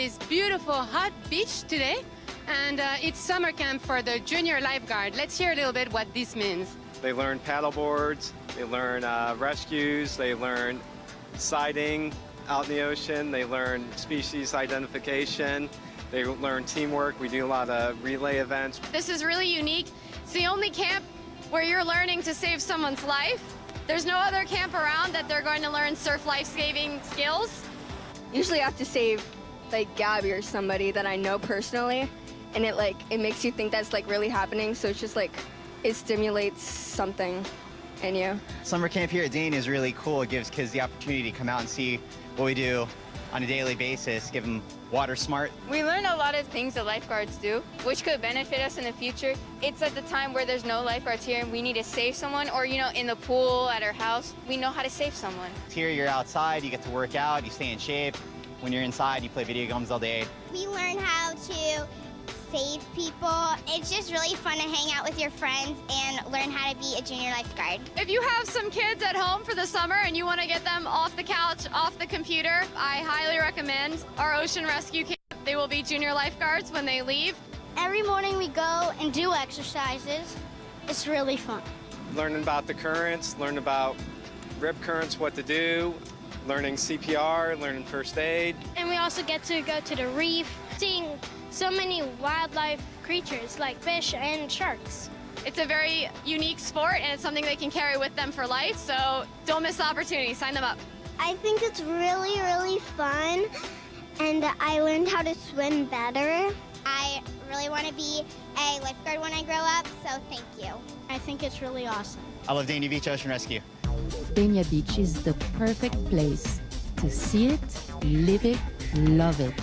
this beautiful hot beach today, and it's summer camp for the junior lifeguard. Let's hear a little bit what this means. They learn paddle boards, they learn rescues, they learn sighting out in the ocean, they learn species identification, they learn teamwork. We do a lot of relay events. This is really unique. It's the only camp where you're learning to save someone's life. There's no other camp around that they're going to learn surf life-saving skills. Usually I have to save like Gabby or somebody that I know personally, and it makes you think that's like really happening, so it's just like it stimulates something in you. Summer camp here at Dane is really cool. It gives kids the opportunity to come out and see what we do on a daily basis, give them water smart. We learn a lot of things that lifeguards do, which could benefit us in the future. It's at the time where there's no lifeguards here and we need to save someone, or, you know, in the pool, at our house, we know how to save someone. Here you're outside, you get to work out, you stay in shape. When you're inside, you play video games all day. We learn how to save people. It's just really fun to hang out with your friends and learn how to be a junior lifeguard. If you have some kids at home for the summer and you want to get them off the couch, off the computer, I highly recommend our Ocean Rescue Camp. They will be junior lifeguards when they leave. Every morning we go and do exercises. It's really fun. Learning about the currents, learning about rip currents, what to do, learning CPR, learning first aid. And we also get to go to the reef, seeing so many wildlife creatures like fish and sharks. It's a very unique sport and it's something they can carry with them for life, so don't miss the opportunity. Sign them up. I think it's really, really fun, and I learned how to swim better. I really want to be a lifeguard when I grow up, so thank you. I think it's really awesome. I love Dania Beach Ocean Rescue. Dania Beach is the perfect place to see it, live it, love it.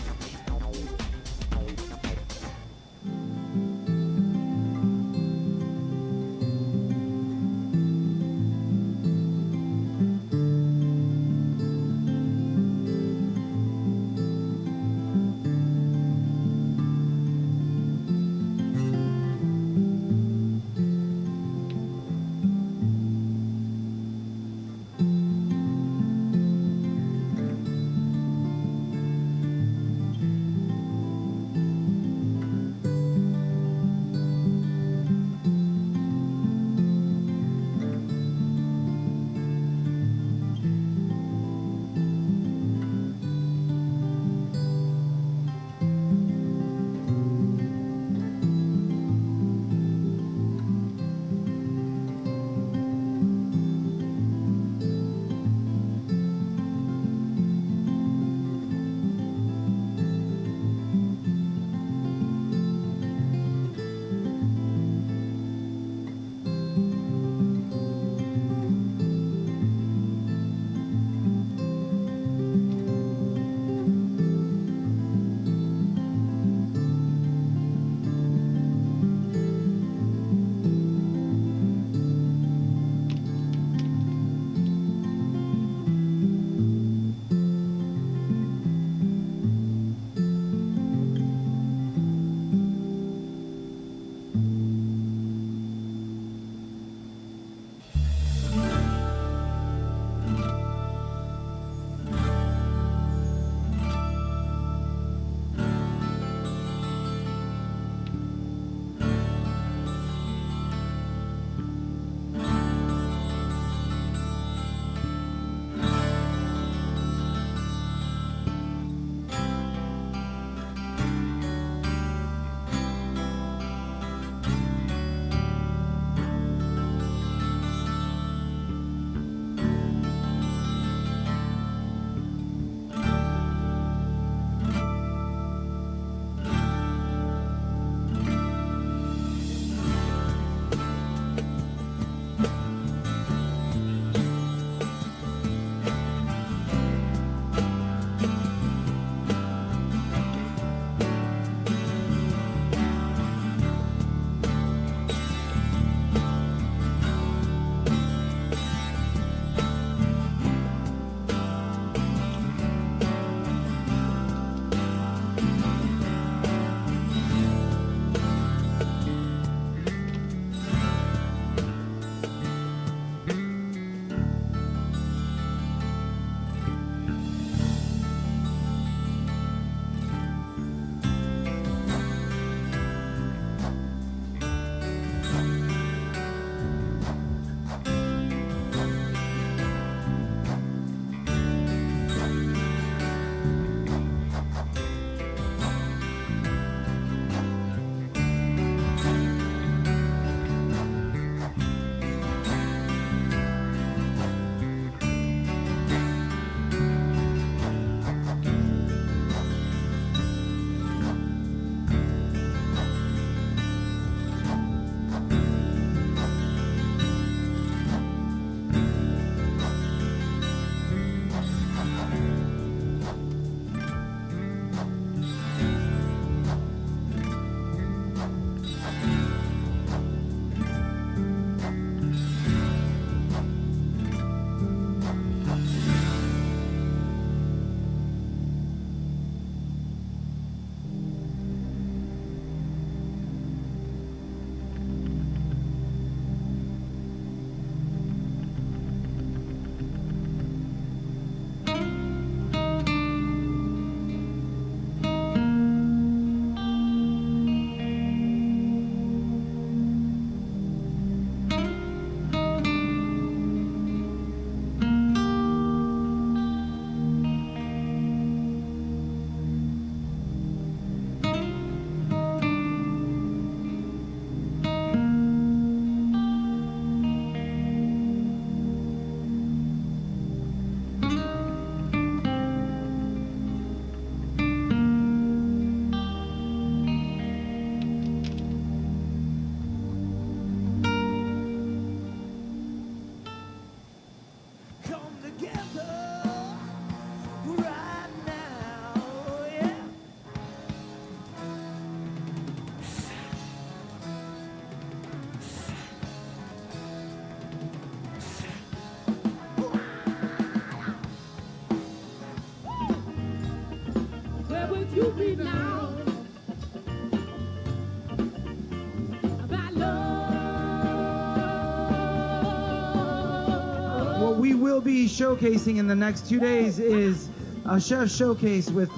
what we will be showcasing in the next 2 days is a chef showcase with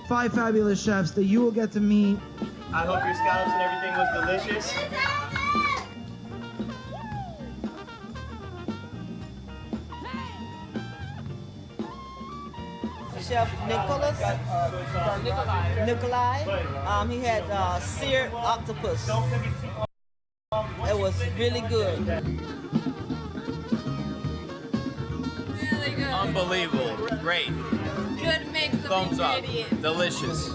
5 fabulous chefs that you will get to meet. I hope your scallops and everything was delicious. Chef Nikolai. He had seared octopus. It was really good. Really good. Unbelievable. Great. Good mix of Thumbs up. ingredients. Delicious.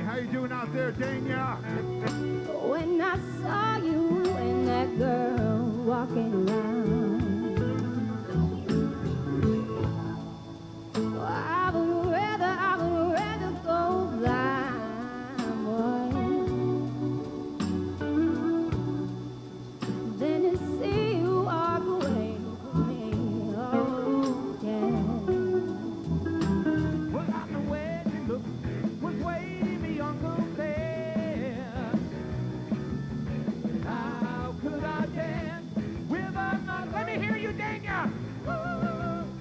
How you doing out there, Dania? When I saw you and that girl walking around, I would rather go blind, boy, than to see you walk away from me. Oh, yeah. Well, I know where you look was way beyond compare. How could I dance with another? Let me hear you, Dania.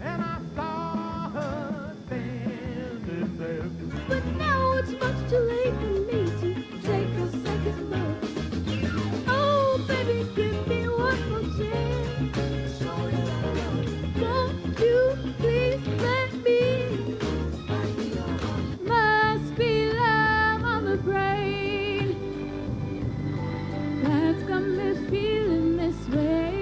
And I saw her standing there. But now it's much too late for me to take a second look. Oh, baby, give me one more chance. Won't you please let me? Must be love on the brain that's got me feeling this way.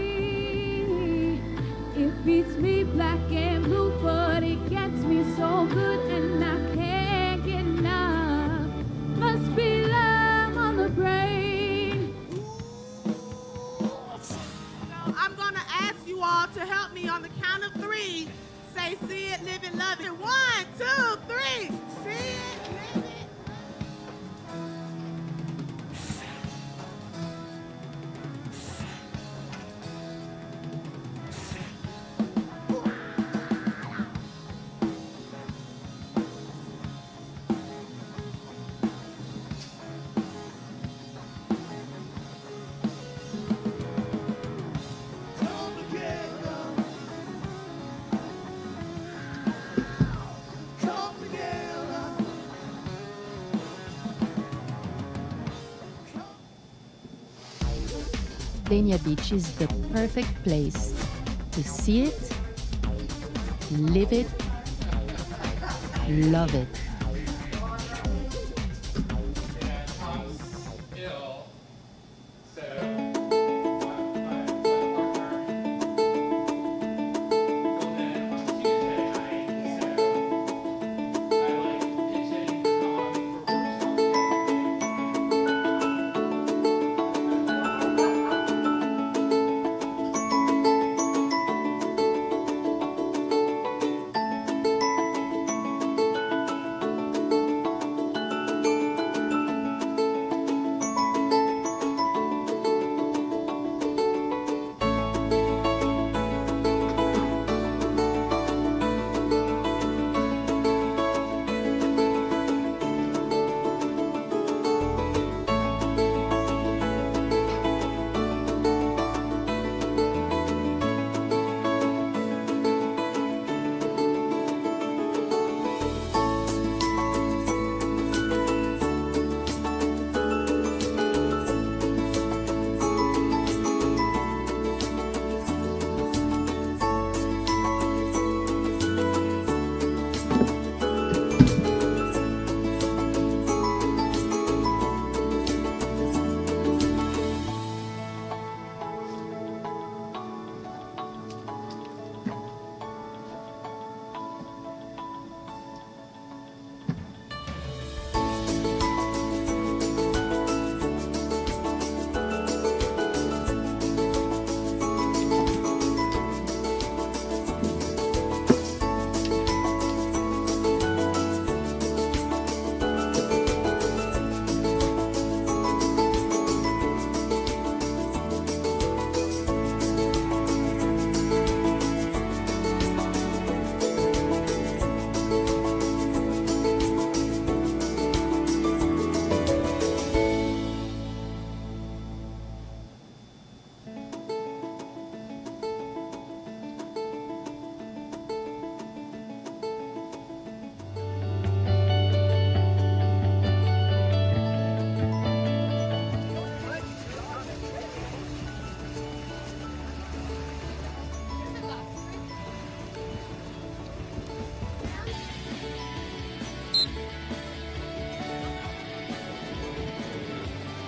It beats me black and blue, but it gets me so good, and I can't get enough. Must be love on the brain. I'm going to ask you all to help me on the count of 3. Say, see it, live it, love it. 1, 2, 3. See it, live it. Dania Beach is the perfect place to see it, live it, love it.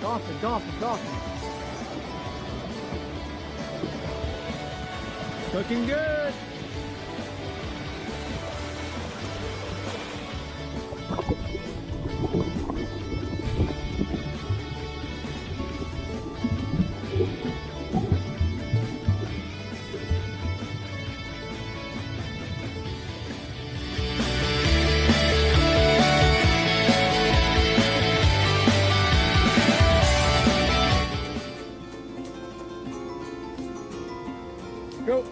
Golfing, golfing, golfing. Looking good. Go.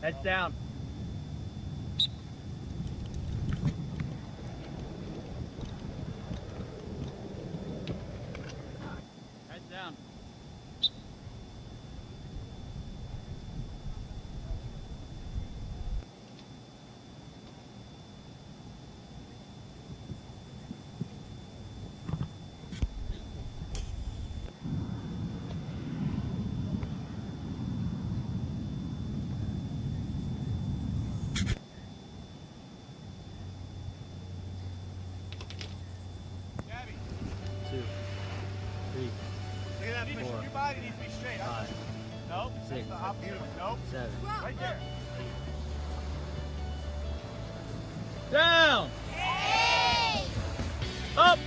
Heads down. Heads down. Your body needs to be straight. 5, Nope. 6, That's the opposite. Nope. 7. Right there. Down. Up.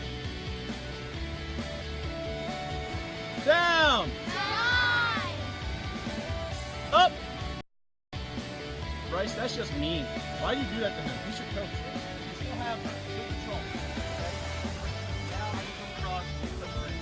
Down. Up. Bryce, that's just mean. Why do you do that to him? He's your coach. You still have good control. Okay? Now I can come across. That's right.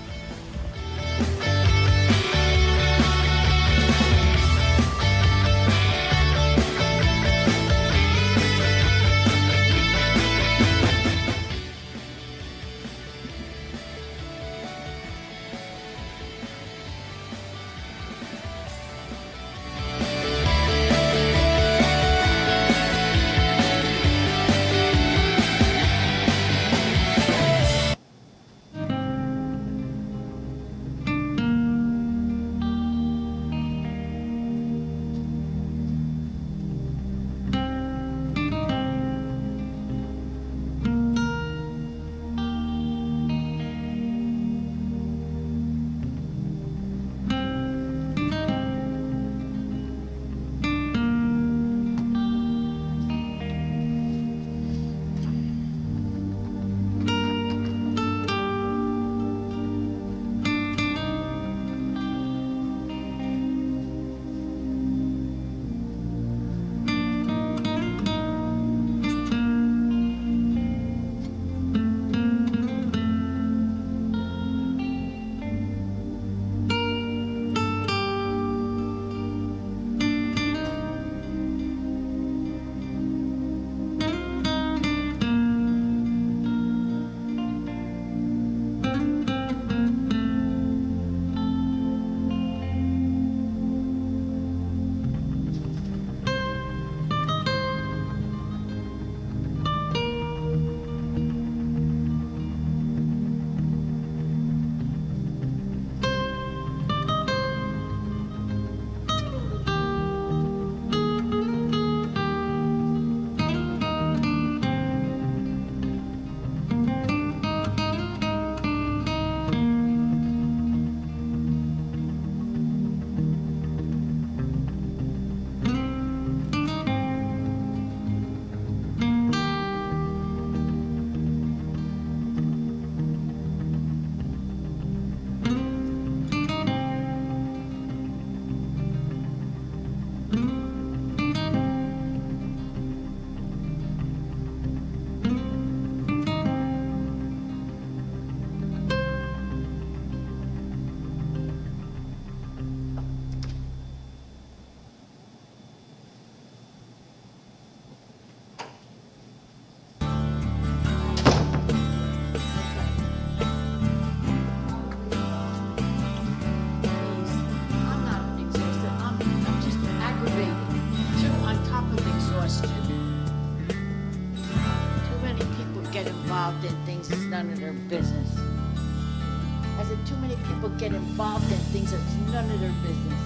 too many people get involved in things that's none of their business.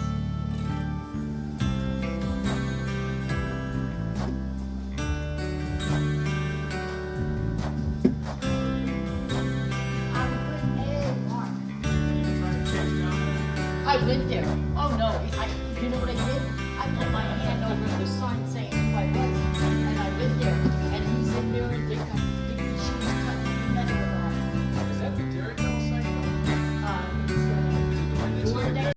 I went there. Oh no, you know what I did? I put my hand over the sign saying who I was, and I went there, and he's in there, and she was cutting the metal around. Is that the Dairy Bell site? It's door next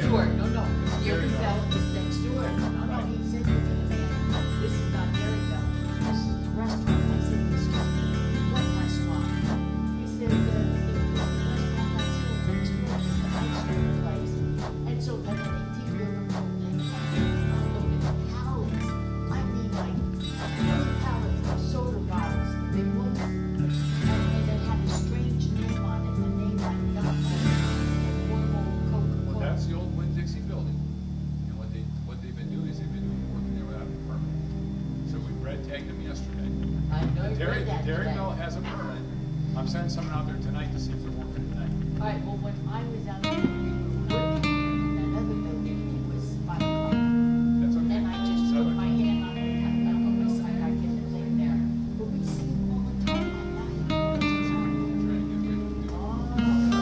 door. No, Dairy Bell is next door. No, he said to me, man, this is not Dairy Bell. This is the restaurant. I said, this is what restaurant? He said, the restaurant that's here next door is the ice cream place. And so then they deliver and look at the pallets. I mean, like, those pallets of soda bottles, the big ones, and they had a strange name on it, the name I not normal Coca-Cola. Well, that's the old Winn-Dixie building. And what they've been doing is they've been working there without a permit. So we red tagged them yesterday. I know you Dairy read that Dairy today. Bell has a permit. I'm sending someone out there tonight to see if they're working tonight. All right, well, when I was out there, we were working in that other building, it was 5 o'clock. That's okay. And I just put my hand on it, I got on my side, I get the thing there. But we see them all the time at night. Trying to get rid of them. When you bought them,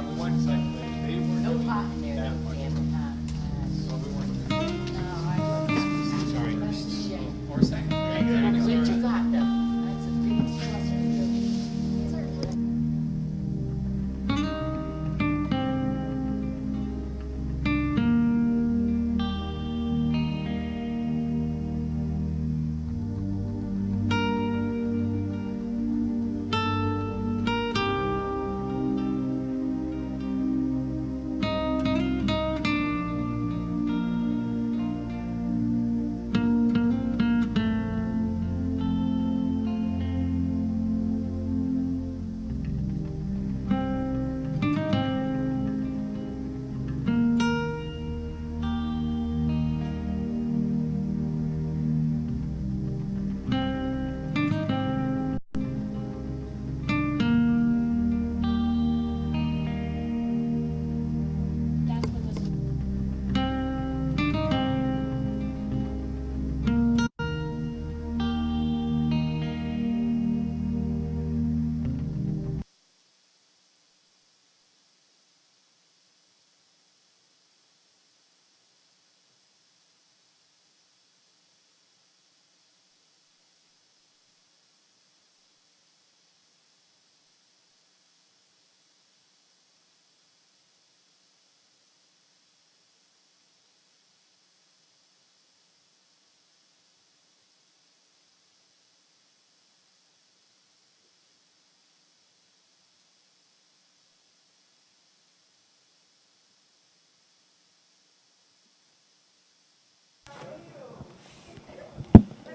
We went, it's like, they weren't no doing pot in there, that no much. damn pot. So we weren't looking. No, I wasn't. Sorry. That's a shame. Or second. I'm glad you got them. That's a big plus for you.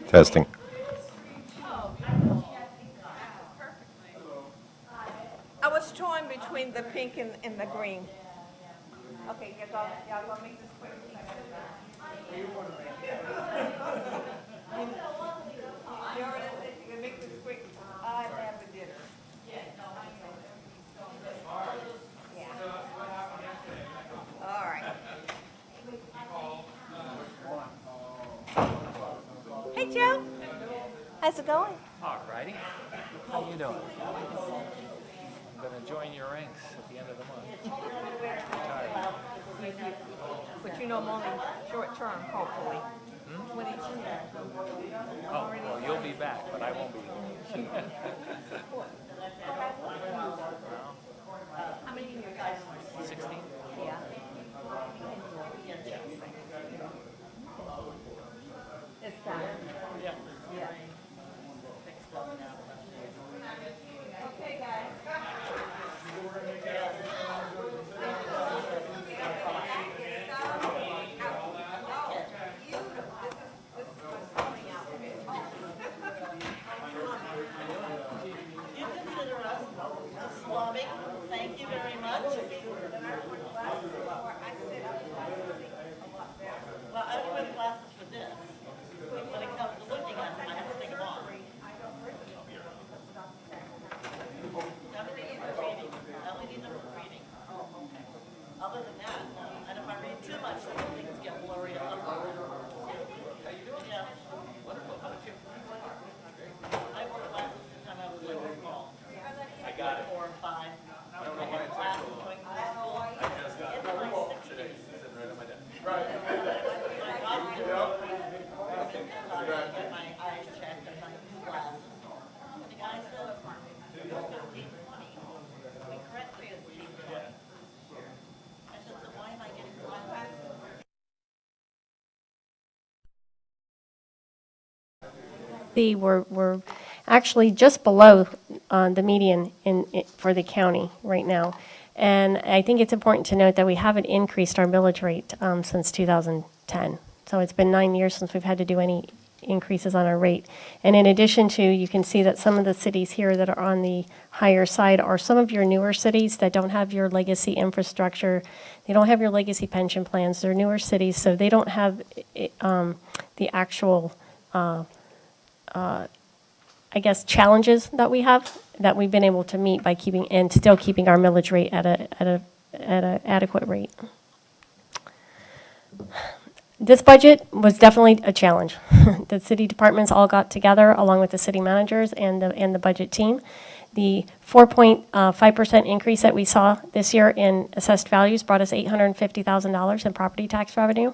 Testing. I was torn between the pink and the green. Okay, y'all gonna make this quick. You already said you can make this quick. I have the dinner. Yeah. All right. Hey, Joe. How's it going? All righty. How you doing? I'm going to join your ranks at the end of the month. Retired. But you know I'm only short term, hopefully. When it's Oh, well, you'll be back, but I won't be. How many of you guys? 16? Yeah. It's time. Yeah. Yeah. Okay, guys. You consider us Slavic. Thank you very much. Well, I wear the glasses for this. When it comes to looking at them, I have to take them off. Everything is ready. 4 or 5. I don't know why it takes so long. I just got it today. It's sitting right on my desk. Get my eyes checked and my glasses. The guy said, 15, 20. We correctly as we go. I said, so why am I getting glasses? We're actually just below the median for the county right now. And I think it's important to note that we haven't increased our millage rate since 2010. So it's been 9 years since we've had to do any increases on our rate. And in addition to, you can see that some of the cities here that are on the higher side are some of your newer cities that don't have your legacy infrastructure. They don't have your legacy pension plans. They're newer cities, so they don't have the actual I guess, challenges that we have that we've been able to meet by keeping and still keeping our millage rate at a adequate rate. This budget was definitely a challenge. The city departments all got together along with the city managers and the budget team. The 4.5% increase that we saw this year in assessed values brought us $850,000 in property tax revenue.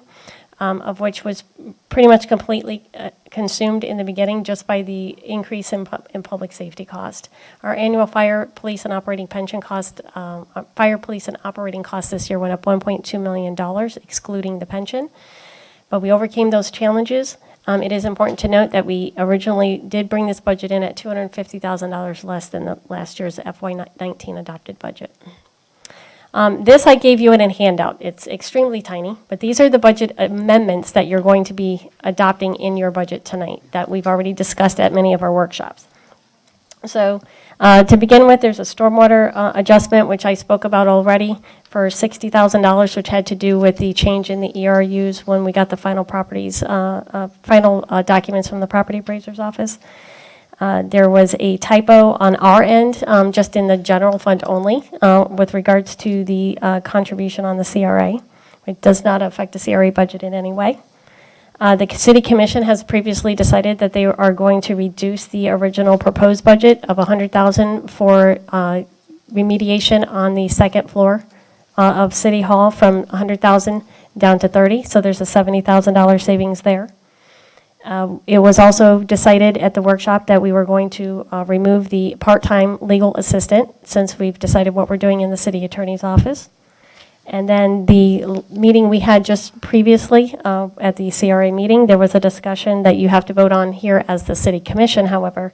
Of which was pretty much completely consumed in the beginning just by the increase in public safety cost. Our annual fire, police, and operating pension cost, fire, police, and operating costs this year went up $1.2 million, excluding the pension. But we overcame those challenges. It is important to note that we originally did bring this budget in at $250,000 less than the last year's FY19 adopted budget. This I gave you in a handout. It's extremely tiny, but these are the budget amendments that you're going to be adopting in your budget tonight that we've already discussed at many of our workshops. So to begin with, there's a stormwater adjustment, which I spoke about already, for $60,000, which had to do with the change in the ERUs when we got the final properties, final documents from the property appraiser's office. There was a typo on our end, just in the general fund only, with regards to the contribution on the CRA. It does not affect the CRA budget in any way. The City Commission has previously decided that they are going to reduce the original proposed budget of $100,000 for remediation on the second floor of City Hall from $100,000 down to $30,000. So there's a $70,000 savings there. It was also decided at the workshop that we were going to remove the part-time legal assistant, since we've decided what we're doing in the city attorney's office. And then the meeting we had just previously at the CRA meeting, there was a discussion that you have to vote on here as the city commission, however,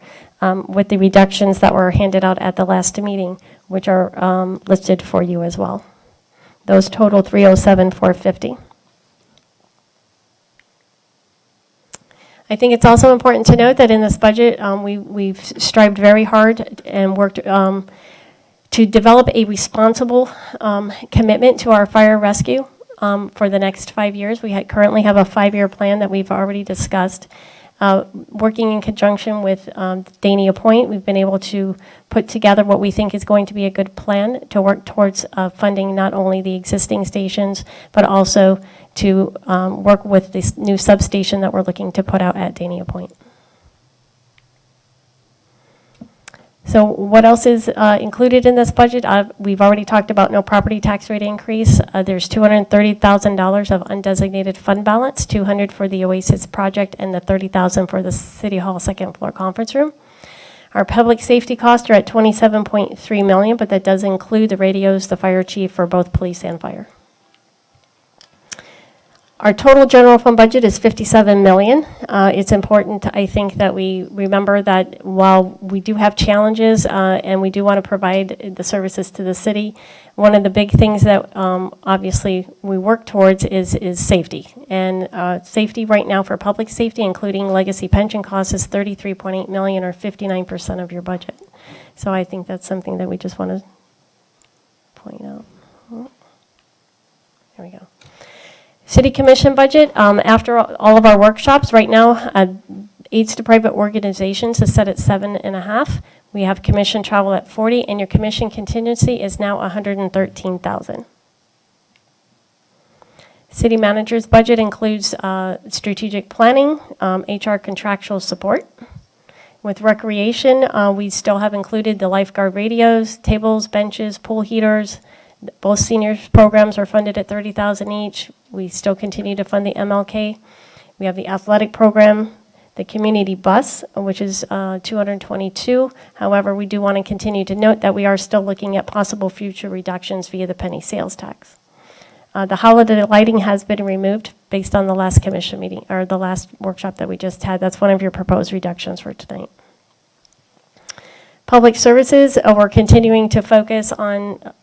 with the reductions that were handed out at the last meeting, which are listed for you as well. Those total $307,450. I think it's also important to note that in this budget, we've strived very hard and worked to develop a responsible commitment to our fire rescue for the next 5 years. We currently have a 5-year plan that we've already discussed. Working in conjunction with Dania Point, we've been able to put together what we think is going to be a good plan to work towards funding not only the existing stations, but also to work with this new substation that we're looking to put out at Dania Point. So what else is included in this budget? We've already talked about no property tax rate increase. There's $230,000 of undesignated fund balance, $200,000 for the Oasis project, and the $30,000 for the City Hall second floor conference room. Our public safety costs are at $27.3 million, but that does include the radios, the fire chief for both police and fire. Our total general fund budget is $57 million. It's important, I think, that we remember that while we do have challenges and we do want to provide the services to the city, one of the big things that obviously we work towards is safety. And safety right now for public safety, including legacy pension costs, is $33.8 million, or 59% of your budget. So I think that's something that we just want to point out. There we go. City Commission budget, after all of our workshops, right now, aids to private organizations is set at 7.5. We have commission travel at 40, and your commission contingency is now $113,000. City manager's budget includes strategic planning, HR contractual support. With recreation, we still have included the lifeguard radios, tables, benches, pool heaters. Both seniors programs are funded at $30,000 each. We still continue to fund the MLK. We have the athletic program, the community bus, which is $222. However, we do want to continue to note that we are still looking at possible future reductions via the penny sales tax. The holiday lighting has been removed based on the last commission meeting, or the last workshop that we just had. That's one of your proposed reductions for tonight. Public services, we're continuing to focus on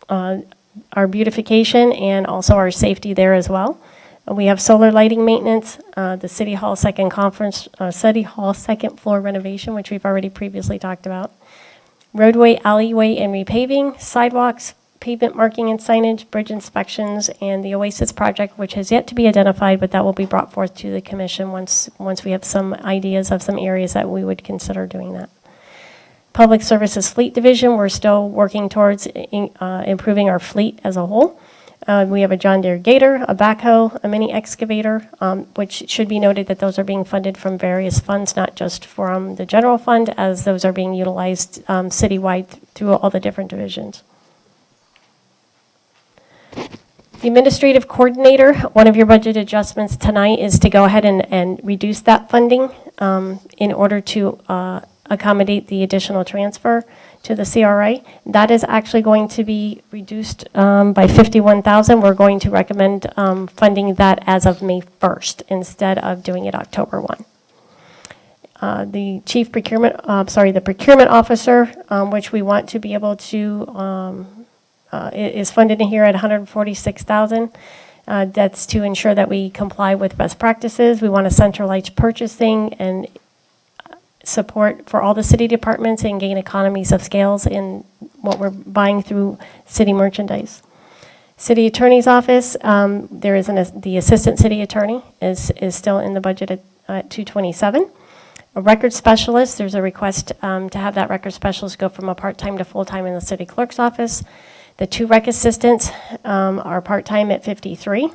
our beautification and also our safety there as well. We have solar lighting maintenance, the City Hall second floor renovation, which we've already previously talked about. Roadway, alleyway, and repaving, sidewalks, pavement marking and signage, bridge inspections, and the Oasis project, which has yet to be identified, but that will be brought forth to the commission once we have some ideas of some areas that we would consider doing that. Public Services Fleet Division, we're still working towards improving our fleet as a whole. We have a John Deere Gator, a backhoe, a mini excavator, which should be noted that those are being funded from various funds, not just from the general fund, as those are being utilized citywide through all the different divisions. The administrative coordinator, one of your budget adjustments tonight is to go ahead and reduce that funding in order to accommodate the additional transfer to the CRA. That is actually going to be reduced by $51,000. We're going to recommend funding that as of May 1st instead of doing it October 1. The the procurement officer, which we want to be able to is funded in here at $146,000. That's to ensure that we comply with best practices. We want to centralize purchasing and support for all the city departments and gain economies of scales in what we're buying through city merchandise. City Attorney's Office, there is the Assistant City Attorney is still in the budget at $227,000. A record specialist, there's a request to have that record specialist go from a part-time to full-time in the city clerk's office. The 2 rec assistants are part-time at $53,000.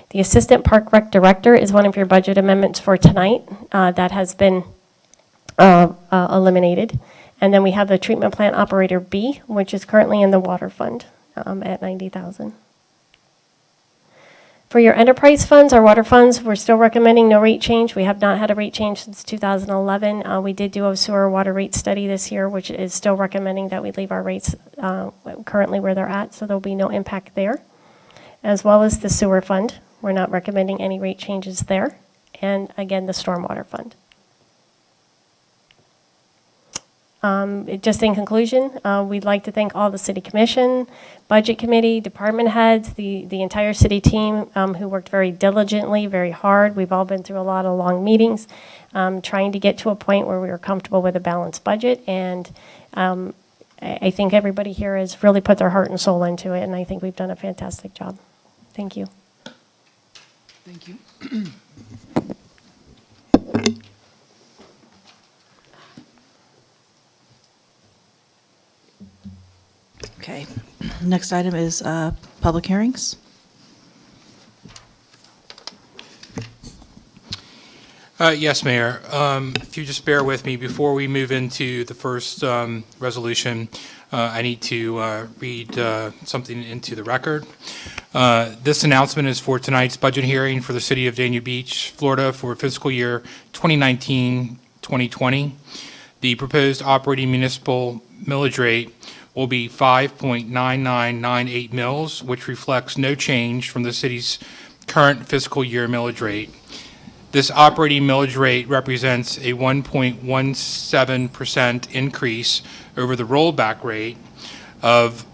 The Assistant Park Rec Director is one of your budget amendments for tonight. That has been eliminated. And then we have the Treatment Plant Operator B, which is currently in the Water Fund at $90,000. For your enterprise funds, our water funds, we're still recommending no rate change. We have not had a rate change since 2011. We did do a sewer water rate study this year, which is still recommending that we leave our rates currently where they're at, so there'll be no impact there. As well as the sewer fund, we're not recommending any rate changes there. And again, the stormwater fund. Just in conclusion, we'd like to thank all the city commission, budget committee, department heads, the entire city team who worked very diligently, very hard. We've all been through a lot of long meetings, trying to get to a point where we were comfortable with a balanced budget. And I think everybody here has really put their heart and soul into it, and I think we've done a fantastic job. Thank you. Thank you. Okay, next item is public hearings. Yes, Mayor. If you just bear with me, before we move into the first resolution, I need to read something into the record. This announcement is for tonight's budget hearing for the City of Dania Beach, Florida for fiscal year 2019-2020. The proposed operating municipal millage rate will be 5.9998 mils, which reflects no change from the city's current fiscal year millage rate. This operating millage rate represents a 1.17% increase over the rollback rate of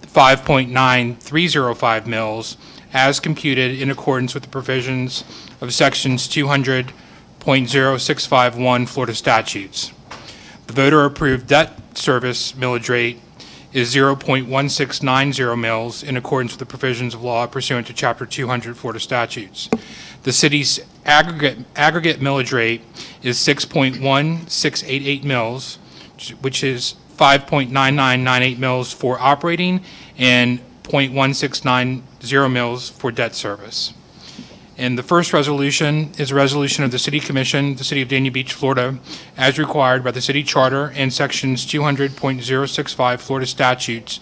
5.9305 mils as computed in accordance with the provisions of sections 200.0651 Florida statutes. The voter-approved debt service millage rate is 0.1690 mils in accordance with the provisions of law pursuant to Chapter 200 Florida statutes. The city's aggregate millage rate is 6.1688 mils, which is 5.9998 mils for operating and 0.1690 mils for debt service. And the first resolution is a resolution of the City Commission, the City of Dania Beach, Florida, as required by the City Charter and Sections 200.065 Florida statutes,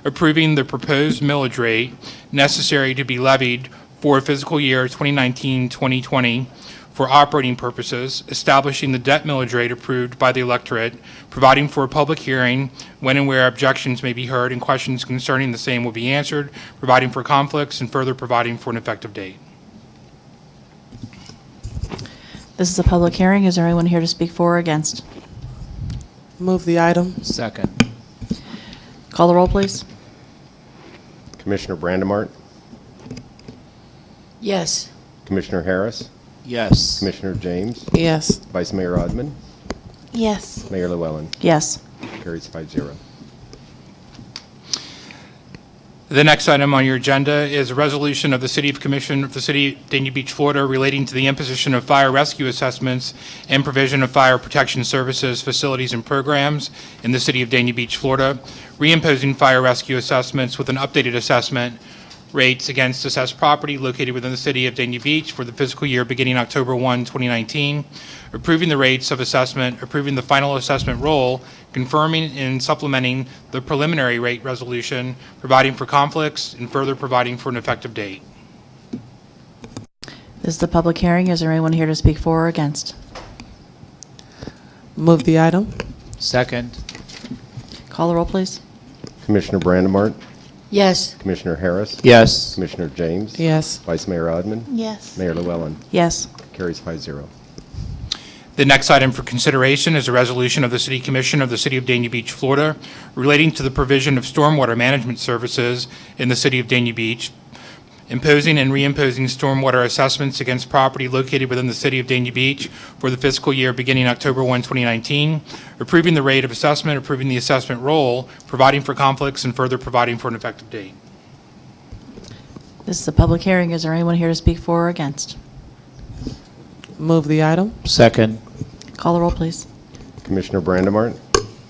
approving the proposed millage rate necessary to be levied for fiscal year 2019-2020 for operating purposes, establishing the debt millage rate approved by the electorate, providing for a public hearing when and where objections may be heard and questions concerning the same will be answered, providing for conflicts, and further providing for an effective date. This is a public hearing. Is there anyone here to speak for or against? Move the item. Second. Call the roll, please. Commissioner Brandemart, Yes. Commissioner Harris, Yes. Commissioner James, Yes. Vice Mayor Odman, Yes. Mayor Llewellyn. Yes. Carries 5-0. The next item on your agenda is a resolution of the City Commission of the City of Dania Beach, Florida, relating to the imposition of fire rescue assessments and provision of fire protection services, facilities, and programs in the City of Dania Beach, Florida, reimposing fire rescue assessments with an updated assessment rates against assessed property located within the City of Dania Beach for the fiscal year beginning October 1, 2019, approving the rates of assessment, approving the final assessment roll, confirming and supplementing the preliminary rate resolution, providing for conflicts, and further providing for an effective date. This is the public hearing. Is there anyone here to speak for or against? Move the item. Second. Call the roll, please. Commissioner Brandemart, Yes. Commissioner Harris, Yes. Commissioner James, Yes. Vice Mayor Odman, Yes. Mayor Llewellyn. Yes. Carries 5-0. The next item for consideration is a resolution of the City Commission of the City of Dania Beach, Florida, relating to the provision of stormwater management services in the City of Dania Beach, imposing and reimposing stormwater assessments against property located within the City of Dania Beach for the fiscal year beginning October 1, 2019, approving the rate of assessment, approving the assessment roll, providing for conflicts, and further providing for an effective date. This is a public hearing. Is there anyone here to speak for or against? Move the item. Second. Call the roll, please. Commissioner Brandemart,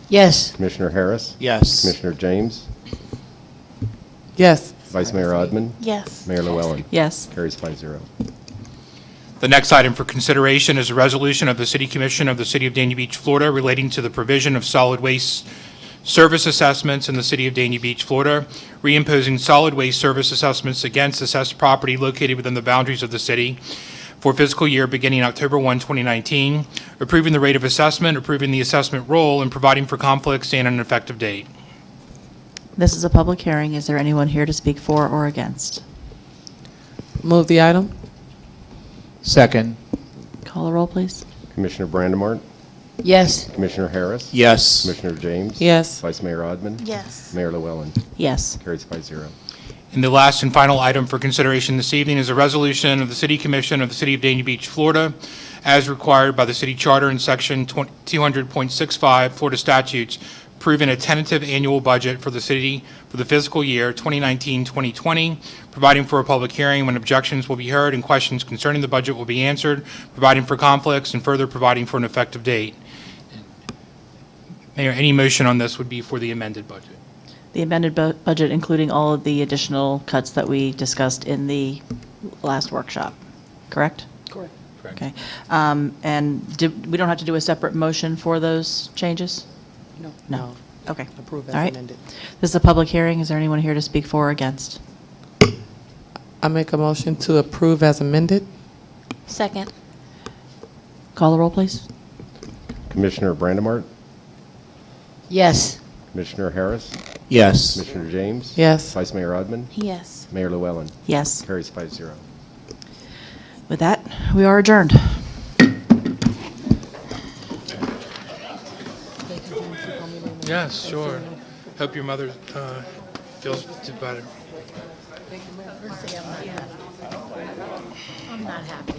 Yes. Commissioner Harris, Yes. Commissioner James, Yes. Vice Mayor Odman, Yes. Mayor Llewellyn. Yes. Carries 5-0. The next item for consideration is a resolution of the City Commission of the City of Dania Beach, Florida, relating to the provision of solid waste service assessments in the City of Dania Beach, Florida, reimposing solid waste service assessments against assessed property located within the boundaries of the city for fiscal year beginning October 1, 2019, approving the rate of assessment, approving the assessment roll, and providing for conflicts and an effective date. This is a public hearing. Is there anyone here to speak for or against? Move the item. Second. Call the roll, please. Commissioner Brandemart, Yes. Commissioner Harris, Yes. Commissioner James, Yes. Vice Mayor Odman, Yes. Mayor Llewellyn. Yes. Carries 5-0. And the last and final item for consideration this evening is a resolution of the City Commission of the City of Dania Beach, Florida, as required by the City Charter and Section 200.65 Florida statutes, approving a tentative annual budget for the city for the fiscal year 2019-2020, providing for a public hearing when objections will be heard and questions concerning the budget will be answered, providing for conflicts, and further providing for an effective date. Mayor, any motion on this would be for the amended budget. The amended budget, including all of the additional cuts that we discussed in the last workshop, correct? Correct. Okay. And we don't have to do a separate motion for those changes? No. No. Okay. Approve as All right. amended. This is a public hearing. Is there anyone here to speak for or against? I make a motion to approve as amended. Second. Call the roll, please. Commissioner Brandemart, Yes. Commissioner Harris, Yes. Commissioner James, Yes. Vice Mayor Odman, Yes. Mayor Llewellyn. Yes. Carries 5-0. With that, we are adjourned. Yes, sure. Hope your mother feels better. I'm not happy.